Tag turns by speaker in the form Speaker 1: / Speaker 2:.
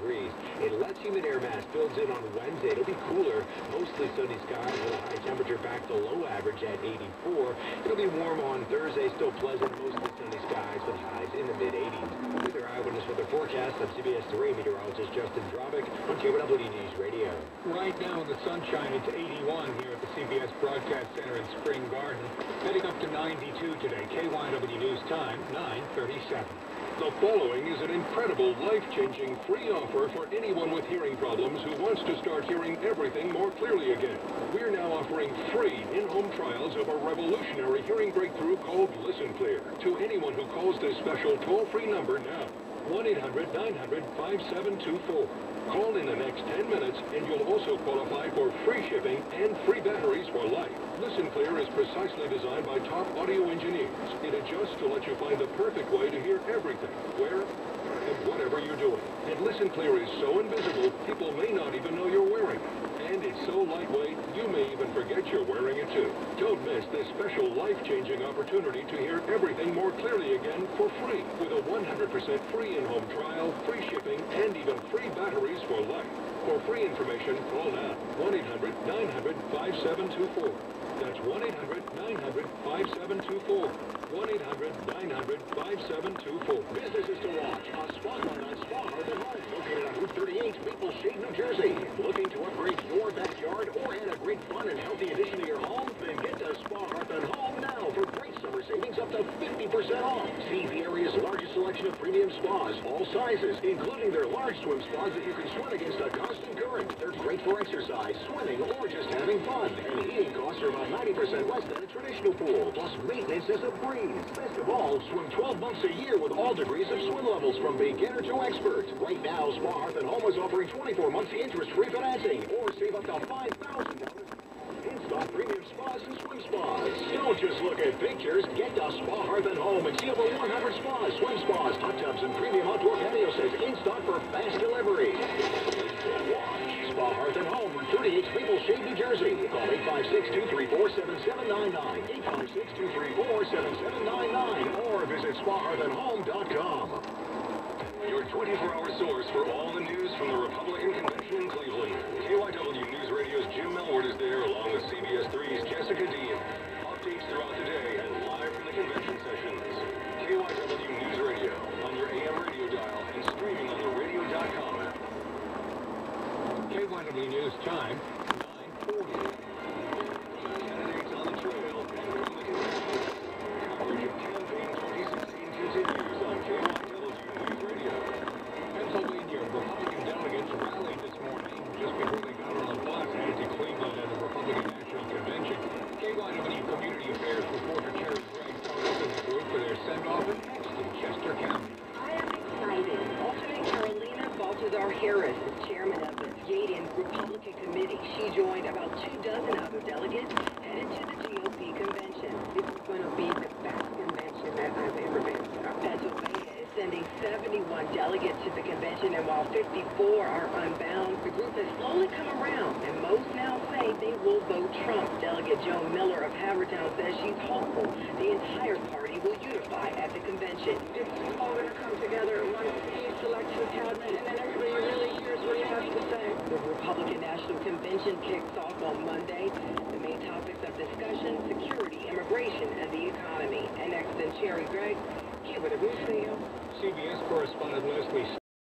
Speaker 1: degrees. A less humid air mass builds in on Wednesday. It'll be cooler, mostly sunny skies with a high temperature back to low average at 84. It'll be warm on Thursday, still pleasant, mostly sunny skies with highs in the mid-80s. With our eyewitness weather forecast, I'm CBS 3 meteorologist Justin Drobick on KYW News Radio.
Speaker 2: Right now in the sunshine, it's 81 here at the CBS Broadcast Center in Spring Garden. Heading up to 92 today. KYW News time, 9:37.
Speaker 3: The following is an incredible, life-changing free offer for anyone with hearing problems who wants to start hearing everything more clearly again. We're now offering free in-home trials of a revolutionary hearing breakthrough called Listen Clear to anyone who calls this special toll-free number now. 1-800-900-5724. Call in the next 10 minutes and you'll also qualify for free shipping and free batteries for life. Listen Clear is precisely designed by top audio engineers. It adjusts to let you find the perfect way to hear everything, where and whatever you're doing. And Listen Clear is so invisible, people may not even know you're wearing it. And it's so lightweight, you may even forget you're wearing it too. Don't miss this special life-changing opportunity to hear everything more clearly again for free with a 100% free in-home trial, free shipping, and even free batteries for life. For free information, call now. 1-800-900-5724. That's 1-800-900-5724. 1-800-900-5724.
Speaker 4: Businesses to watch. A spotlight on Spa Hearth and Home, located on Route 38, Maple Shade, New Jersey. Looking to upgrade your backyard or add a great fun and healthy addition to your home? Then get to Spa Hearth and Home now for great summer savings up to 50% off. See the area's largest selection of premium spas, all sizes, including their large swim spas that you can swim against a constant current. They're great for exercise, swimming, or just having fun. And heating costs are about 90% less than a traditional pool. Plus, maintenance is a breeze. Best of all, swim 12 months a year with all degrees of swim levels from beginner to expert. Right now, Spa Hearth and Home is offering 24 months interest-free financing or save up to $5,000 in-stock premium spas and swim spas. Don't just look at pictures. Get to Spa Hearth and Home and see over 100 spas, swim spas, hot tubs, and premium outdoor patio sets in stock for fast delivery. Spa Hearth and Home, Route 38, Maple Shade, New Jersey. Call 856-234-7799, 856-234-7799, or visit spahearthandhome.com.
Speaker 3: Your 24-hour source for all the news from the Republican Convention in Cleveland. KYW News Radio's Jim Melward is there, along with CBS 3's Jessica Dean. Updates throughout the day and live from the convention sessions. KYW News Radio on your AM radio dial and streaming on the radio.com app.
Speaker 2: KYW News time, 9:40.
Speaker 3: Candidates on the trail and from the convention. Coverage of Campaign 2016 continues on KYW News Radio.
Speaker 2: Pennsylvania Republican delegates rallied this morning just before they got on the bus headed to Cleveland at the Republican National Convention. KYW Community Affairs reporter Terry Gregg found up in the group for their send-off in Exton, Chester County.
Speaker 5: I am excited. Alternate Carolina Baltazar-Harris is chairman of the Yaden Republican Committee. She joined about 24 other delegates headed to the GOP convention. This is going to be the best convention that I've ever been to. Pennsylvania is sending 71 delegates to the convention, and while 54 are unbound, the group has slowly come around, and most now say they will vote Trump. Delegate Joan Miller of Havertown says she's hopeful the entire party will unify at the convention. It's all going to come together at once. He selects his cabinet, and then everybody really hears what he has to say. The Republican National Convention kicks off on Monday. The main topics of discussion: security, immigration, and the economy. And next in Cherry Gregg, KYW News Radio.
Speaker 2: CBS correspondent Leslie